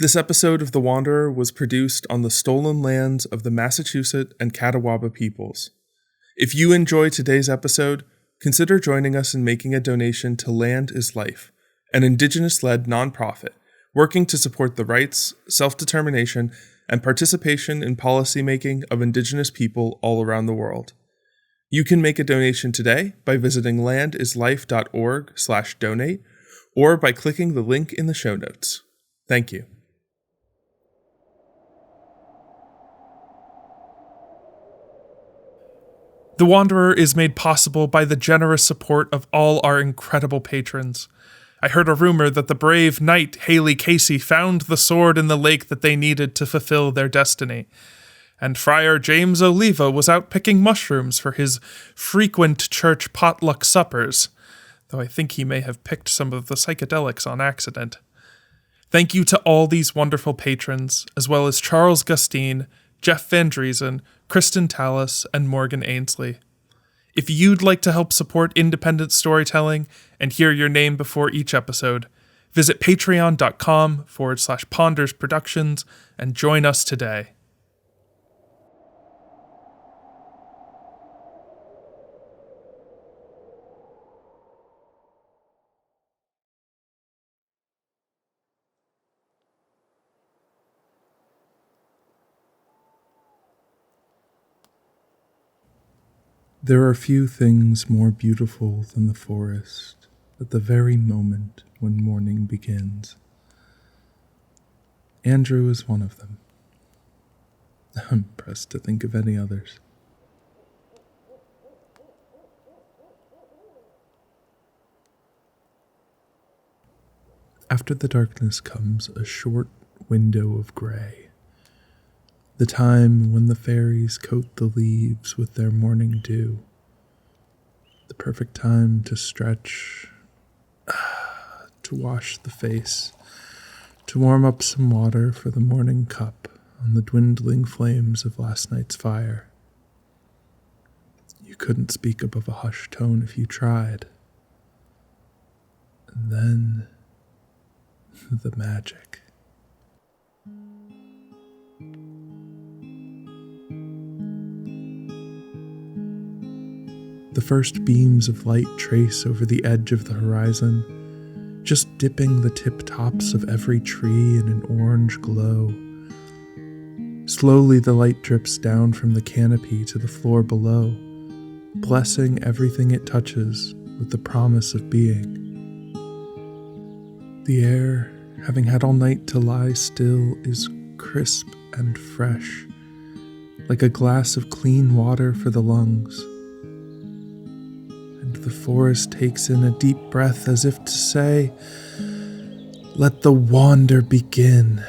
This episode of The Wanderer was produced on the stolen lands of the Massachusetts and Catawba peoples. If you enjoy today's episode, consider joining us in making a donation to Land is Life, an Indigenous-led nonprofit working to support the rights, self-determination, and participation in policymaking of Indigenous people all around the world. You can make a donation today by visiting landislife.org/donate or by clicking the link in the show notes. Thank you. The Wanderer is made possible by the generous support of all our incredible patrons. I heard a rumor that the brave knight Haley Casey found the sword in the lake that they needed to fulfill their destiny. And Friar James Oliva was out picking mushrooms for his frequent church potluck suppers, though I think he may have picked some of the psychedelics on accident. Thank you to all these wonderful patrons, as well as Charles Gustine, Jeff Van Driesen, Kristen Tallis, and Morgan Ainsley. If you'd like to help support independent storytelling and hear your name before each episode, visit patreon.com/Ponders Productions and join us today. There are few things more beautiful than the forest at the very moment when morning begins. Andrew is one of them. I'm pressed to think of any others. After the darkness comes a short window of gray. The time when the fairies coat the leaves with their morning dew. The perfect time to stretch, to wash the face, to warm up some water for the morning cup on the dwindling flames of last night's fire. You couldn't speak above a hushed tone if you tried. And then, the magic. The first beams of light trace over the edge of the horizon, just dipping the tip-tops of every tree in an orange glow. Slowly the light drips down from the canopy to the floor below, blessing everything it touches with the promise of being. The air, having had all night to lie still, is crisp and fresh, like a glass of clean water for the lungs. The forest takes in a deep breath as if to say, "Let the wander begin."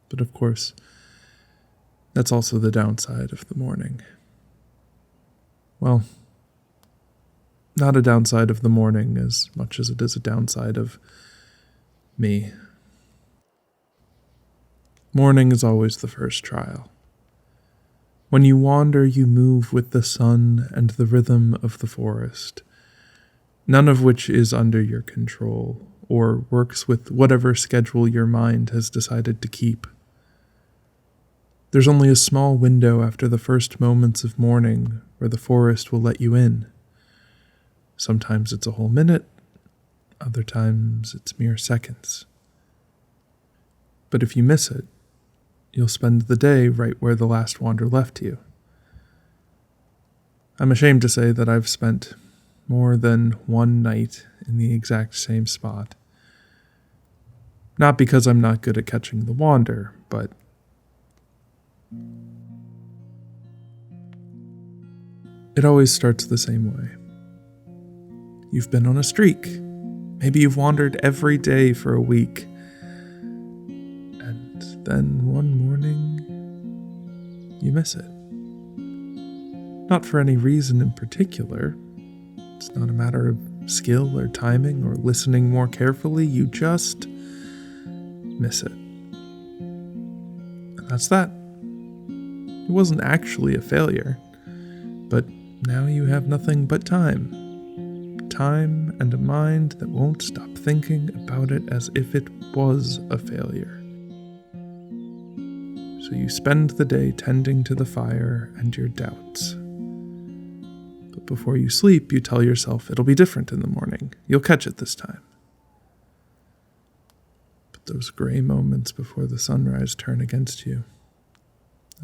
But of course, that's also the downside of the morning. Well, not a downside of the morning as much as it is a downside of me. Morning is always the first trial. When you wander, you move with the sun and the rhythm of the forest, none of which is under your control or works with whatever schedule your mind has decided to keep. There's only a small window after the first moments of morning where the forest will let you in. Sometimes it's a whole minute, other times it's mere seconds. But if you miss it, you'll spend the day right where the last wander left you. I'm ashamed to say that I've spent more than one night in the exact same spot. Not because I'm not good at catching the wander, but it always starts the same way. You've been on a streak. Maybe you've wandered every day for a week. And then one morning, you miss it. Not for any reason in particular. It's not a matter of skill or timing or listening more carefully. You just miss it. And That's that. It wasn't actually a failure, but now you have nothing but time. Time and a mind that won't stop thinking about it as if it was a failure. So you spend the day tending to the fire and your doubts. But before you sleep, you tell yourself it'll be different in the morning. You'll catch it this time. But those gray moments before the sunrise turn against you.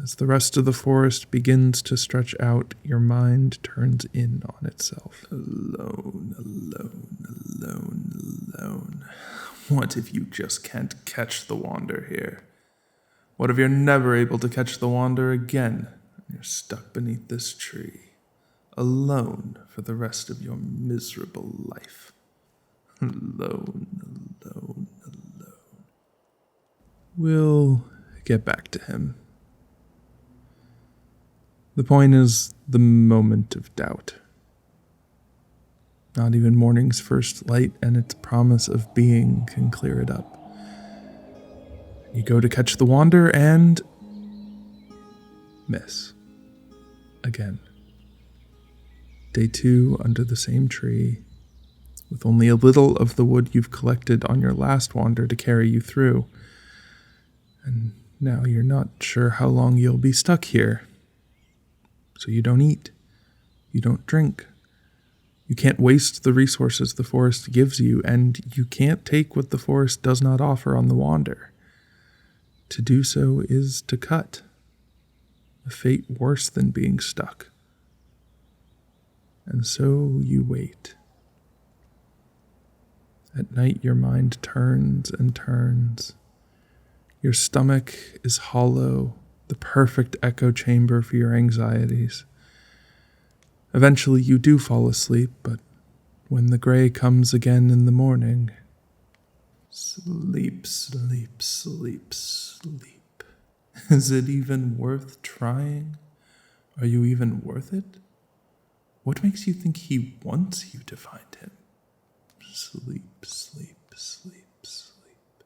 As the rest of the forest begins to stretch out, your mind turns in on itself. Alone, alone, alone, alone. What if you just can't catch the wander here? What if you're never able to catch the wander again, and you're stuck beneath this tree, alone for the rest of your miserable life? Alone, alone, alone. We'll get back to him. The point is the moment of doubt. Not even morning's first light and its promise of being can clear it up. You go to catch the wander and miss. Again. Day 2 under the same tree, with only a little of the wood you've collected on your last wander to carry you through. And now you're not sure how long you'll be stuck here. So you don't eat. You don't drink. You can't waste the resources the forest gives you, and you can't take what the forest does not offer on the wander. To do so is to cut. A fate worse than being stuck. And so you wait. At night your mind turns and turns. Your stomach is hollow, the perfect echo chamber for your anxieties. Eventually you do fall asleep, but when the gray comes again in the morning, sleep, sleep, sleep, sleep. Is it even worth trying? Are you even worth it? What makes you think he wants you to find him? Sleep, sleep, sleep, sleep.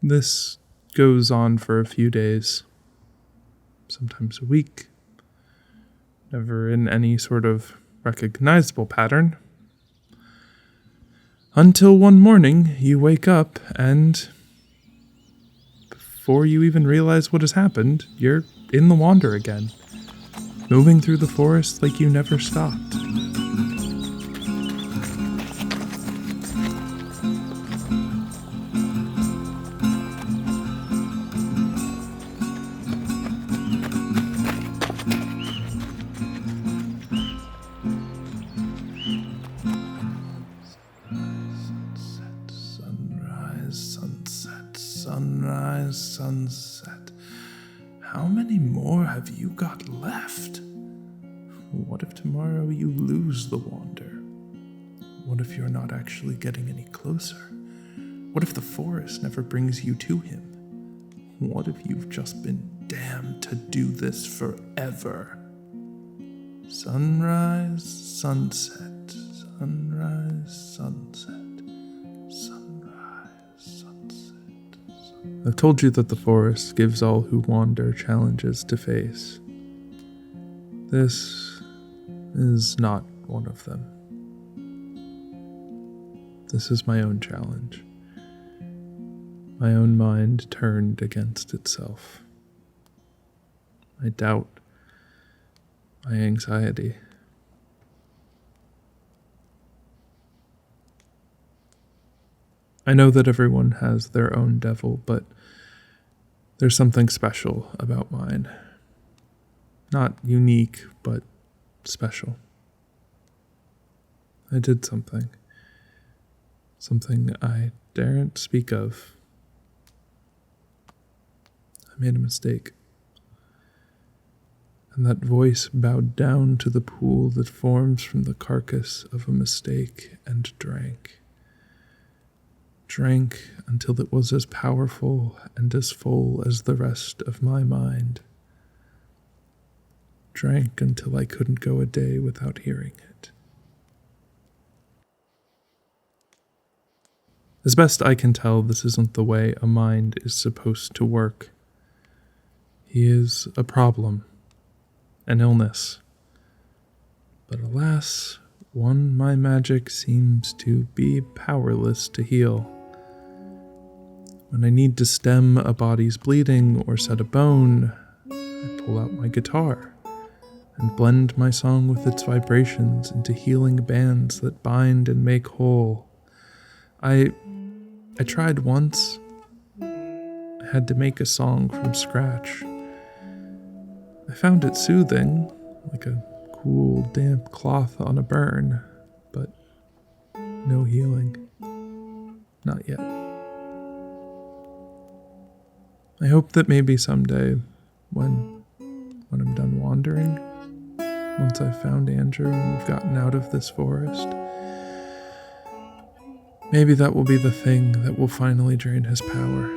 This goes on for a few days, sometimes a week, never in any sort of recognizable pattern, until one morning you wake up and, before you even realize what has happened, you're in the wander again, moving through the forest like you never stopped. Sunrise, sunset. How many more have you got left? What if tomorrow you lose the wander? What if you're not actually getting any closer? What if the forest never brings you to him? What if you've just been damned to do this forever? Sunrise, sunset, sunrise, sunset. I've told you that the forest gives all who wander challenges to face. This is not one of them. This is my own challenge. My own mind turned against itself. My doubt, my anxiety. I know that everyone has their own devil, but there's something special about mine. Not unique, but special. I did something. Something I daren't speak of. I made a mistake. And that voice bowed down to the pool that forms from the carcass of a mistake and drank. Drank until it was as powerful and as full as the rest of my mind. Drank until I couldn't go a day without hearing it. As best I can tell, this isn't the way a mind is supposed to work. He is a problem, an illness. But alas, one my magic seems to be powerless to heal. When I need to stem a body's bleeding or set a bone, I pull out my guitar and blend my song with its vibrations into healing bands that bind and make whole. I tried once. I had to make a song from scratch. I found it soothing, like a cool, damp cloth on a burn, but no healing. Not yet. I hope that maybe someday, when I'm done wandering, once I've found Andrew and we've gotten out of this forest, maybe that will be the thing that will finally drain his power.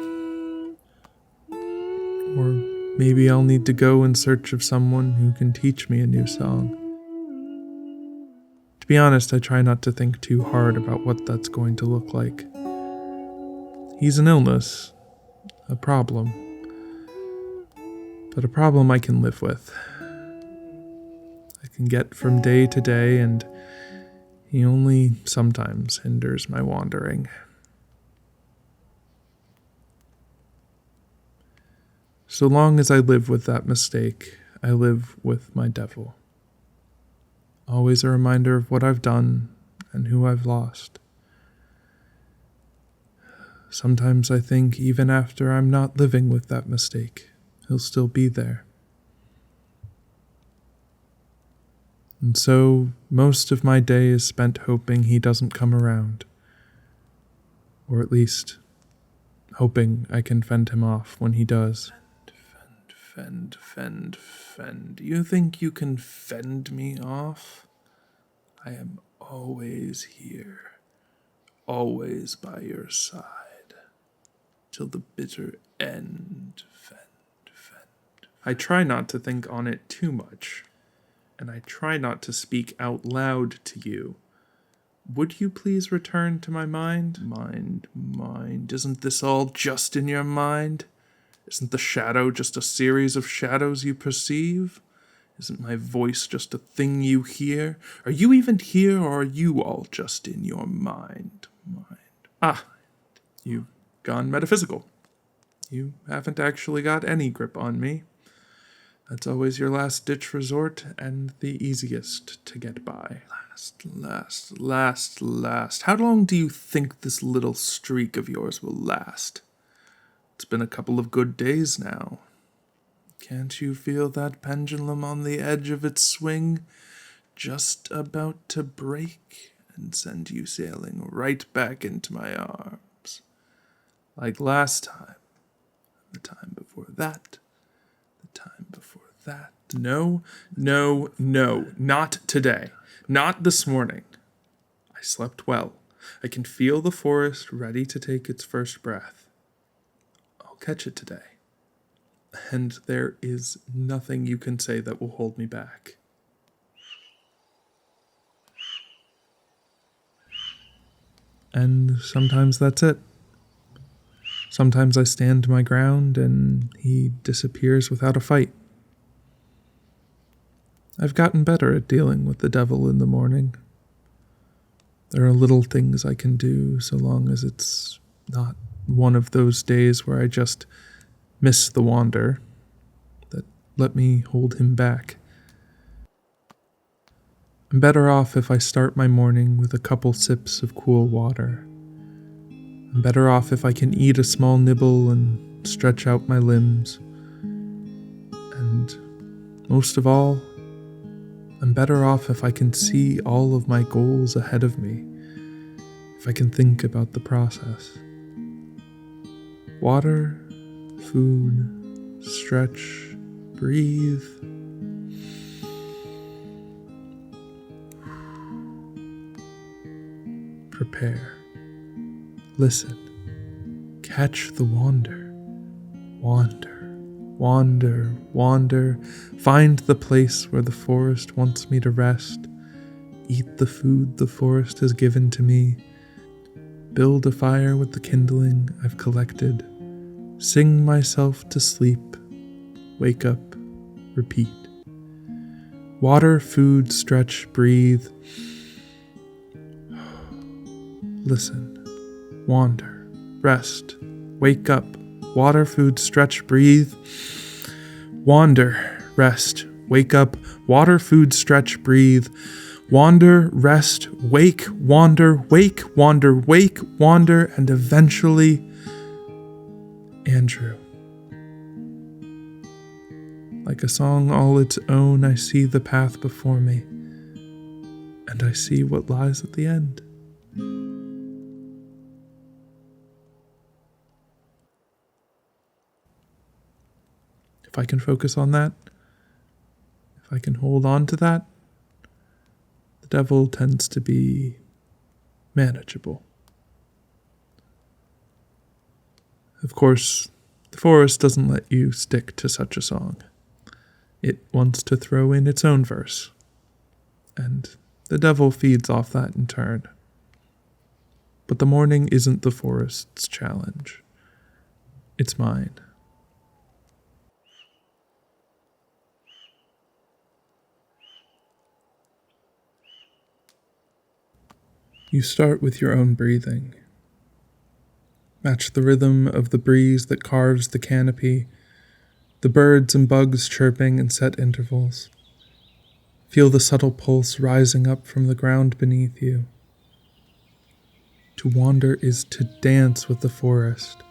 Or maybe I'll need to go in search of someone who can teach me a new song. To be honest, I try not to think too hard about what that's going to look like. He's an illness, a problem, but a problem I can live with. I can get from day to day, and he only sometimes hinders my wandering. So long as I live with that mistake, I live with my devil. Always a reminder of what I've done and who I've lost. Sometimes I think even after I'm not living with that mistake, he'll still be there. And so most of my day is spent hoping he doesn't come around. Or at least hoping I can fend him off when he does. Fend. You think you can fend me off? I am always here, always by your side, till the bitter end. Fend. I try not to think on it too much, and I try not to speak out loud to you. Would you please return to my mind? Mind. Isn't this all just in your mind? Isn't the shadow just a series of shadows you perceive? Isn't my voice just a thing you hear? Are you even here, or are you all just in your mind? Ah, you've gone metaphysical. You haven't actually got any grip on me. That's always your last-ditch resort and the easiest to get by. Last. How long do you think this little streak of yours will last? It's been a couple of good days now. Can't you feel that pendulum on the edge of its swing, just about to break and send you sailing right back into my arms? Like last time, the time before that, the time before that. No, not today. Not this morning. I slept well. I can feel the forest ready to take its first breath. I'll catch it today. And there is nothing you can say that will hold me back. And sometimes that's it. Sometimes I stand my ground and he disappears without a fight. I've gotten better at dealing with the devil in the morning. There are little things I can do so long as it's not one of those days where I just miss the wander that let me hold him back. I'm better off if I start my morning with a couple sips of cool water. I'm better off if I can eat a small nibble and stretch out my limbs. And most of all, I'm better off if I can see all of my goals ahead of me, if I can think about the process. Water, food, stretch, breathe. Prepare. Listen. Catch the wander. Wander. Find the place where the forest wants me to rest. Eat the food the forest has given to me. Build a fire with the kindling I've collected. Sing myself to sleep wake up, repeat. Water, food, stretch, breathe. Listen, wander, rest, wake up. Water, food, stretch, breathe. Wander, rest, wake up. Water, food, stretch, breathe. Wander, rest, wake, wander, wake, wander, wake, wander, and eventually, Andrew. Like a song all its own, I see the path before me, and I see what lies at the end. If I can focus on that, if I can hold on to that, the devil tends to be manageable. Of course, the forest doesn't let you stick to such a song. It wants to throw in its own verse, and the devil feeds off that in turn. But the morning isn't the forest's challenge. It's mine. You start with your own breathing. Match the rhythm of the breeze that carves the canopy, the birds and bugs chirping in set intervals. Feel the subtle pulse rising up from the ground beneath you. To wander is to dance with the forest.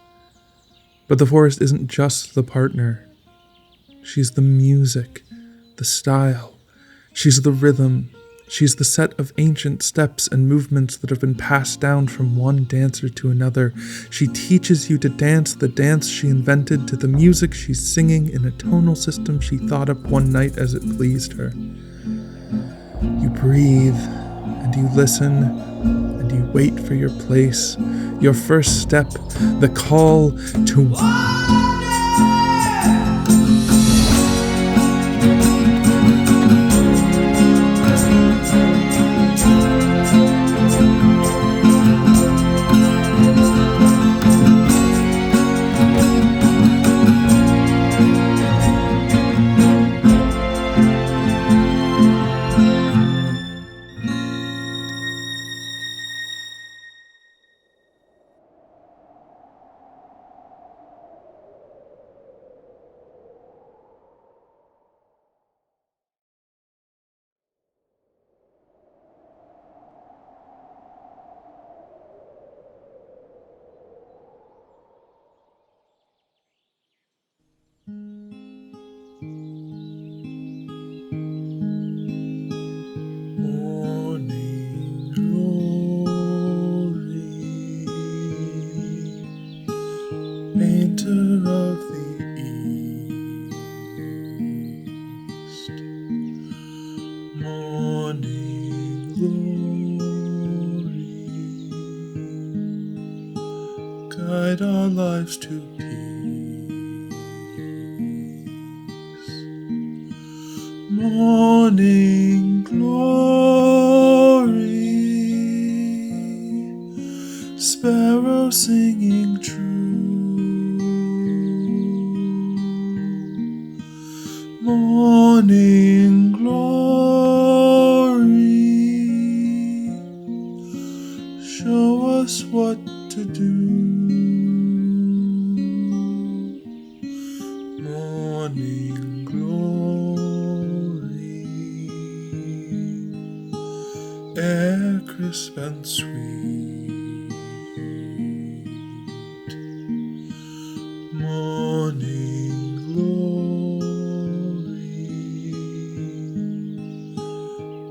But the forest isn't just the partner. She's the music, the style. She's the rhythm. She's the set of ancient steps and movements that have been passed down from one dancer to another. She teaches you to dance the dance she invented to the music she's singing in a tonal system she thought up one night as it pleased her. You breathe, and you listen, and you wait for your place, your first step, the call to... Painter of the East, morning glory, guide our lives to peace. Morning glory, sparrow singing true. Morning glory, show us what to do. Morning glory, air crisp and sweet. Morning glory,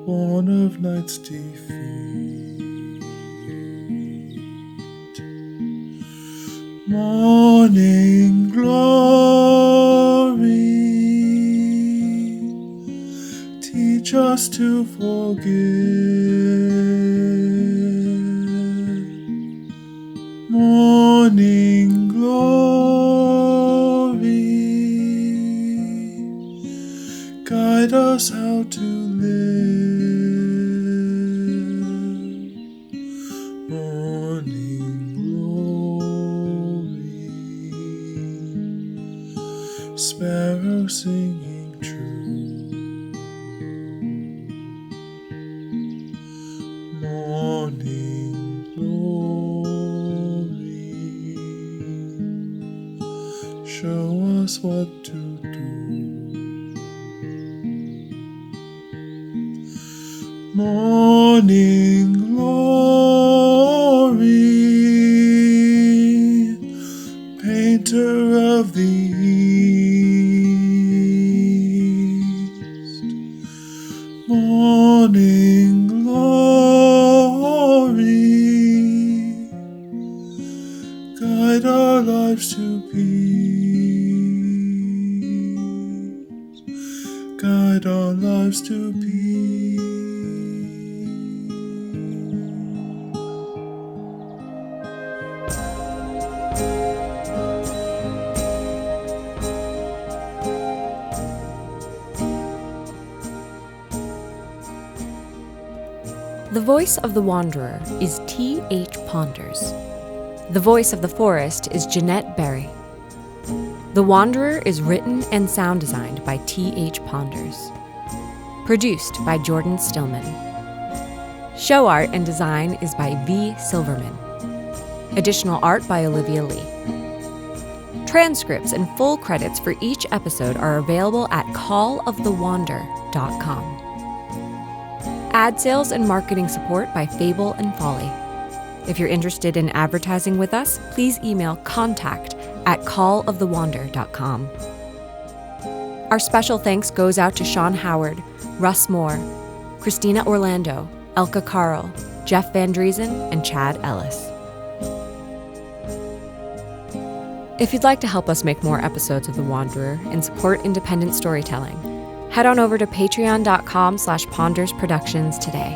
born of night's defeat. Morning glory, teach us to forgive. Morning glory, guide us how to live. Morning glory, sparrow singing true. Morning glory, show us what to do. Morning glory, painter of the east. Morning glory, guide our lives to peace. Guide our lives to peace. The voice of the Wanderer is T.H. Ponders. The voice of the forest is Jeanette Berry. The Wanderer is written and sound designed by T.H. Ponders. Produced by Jordan Stillman. Show art and design is by V. Silverman. Additional art by Olivia Lee. Transcripts and full credits for each episode are available at callofthewander.com. Ad sales and marketing support by Fable and Folly. If you're interested in advertising with us, please email contact@callofthewander.com. Our special thanks goes out to Sean Howard, Russ Moore, Christina Orlando, Elka Carl, Jeff Van Driesen, and Chad Ellis. If you'd like to help us make more episodes of The Wanderer and support independent storytelling, head on over to patreon.com/pondersproductions today.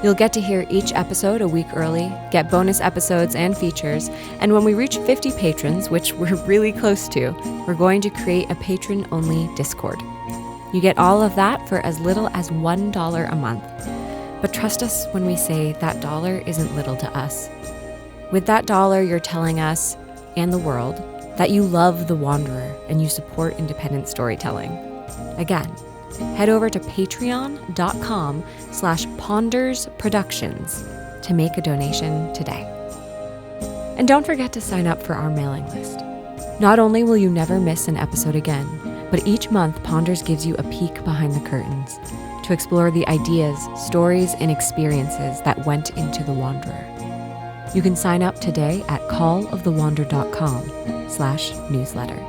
You'll get to hear each episode a week early, get bonus episodes and features, and when we reach 50 patrons, which we're really close to, we're going to create a patron-only Discord. You get all of that for as little as $1 a month. But trust us when we say that dollar isn't little to us. With that dollar, you're telling us, and the world, that you love The Wanderer and you support independent storytelling. Again, head over to patreon.com/pondersproductions to make a donation today. And don't forget to sign up for our mailing list. Not only will you never miss an episode again, but each month Ponders gives you a peek behind the curtains to explore the ideas, stories, and experiences that went into The Wanderer. You can sign up today at callofthewander.com/newsletter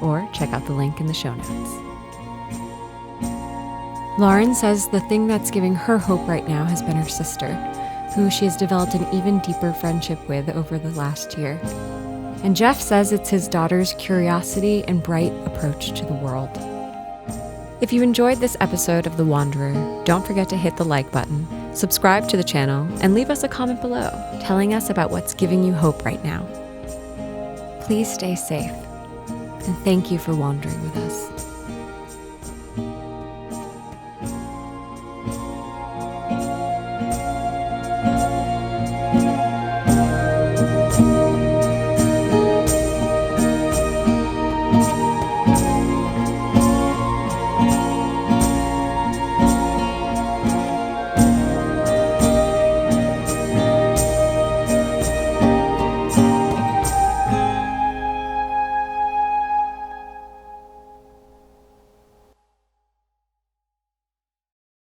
or check out the link in the show notes. Lauren says the thing that's giving her hope right now has been her sister, who she has developed an even deeper friendship with over the last year. And Jeff says it's his daughter's curiosity and bright approach to the world. If you enjoyed this episode of The Wanderer, don't forget to hit the like button, subscribe to the channel, and leave us a comment below telling us about what's giving you hope right now. Please stay safe, and thank you for wandering with us.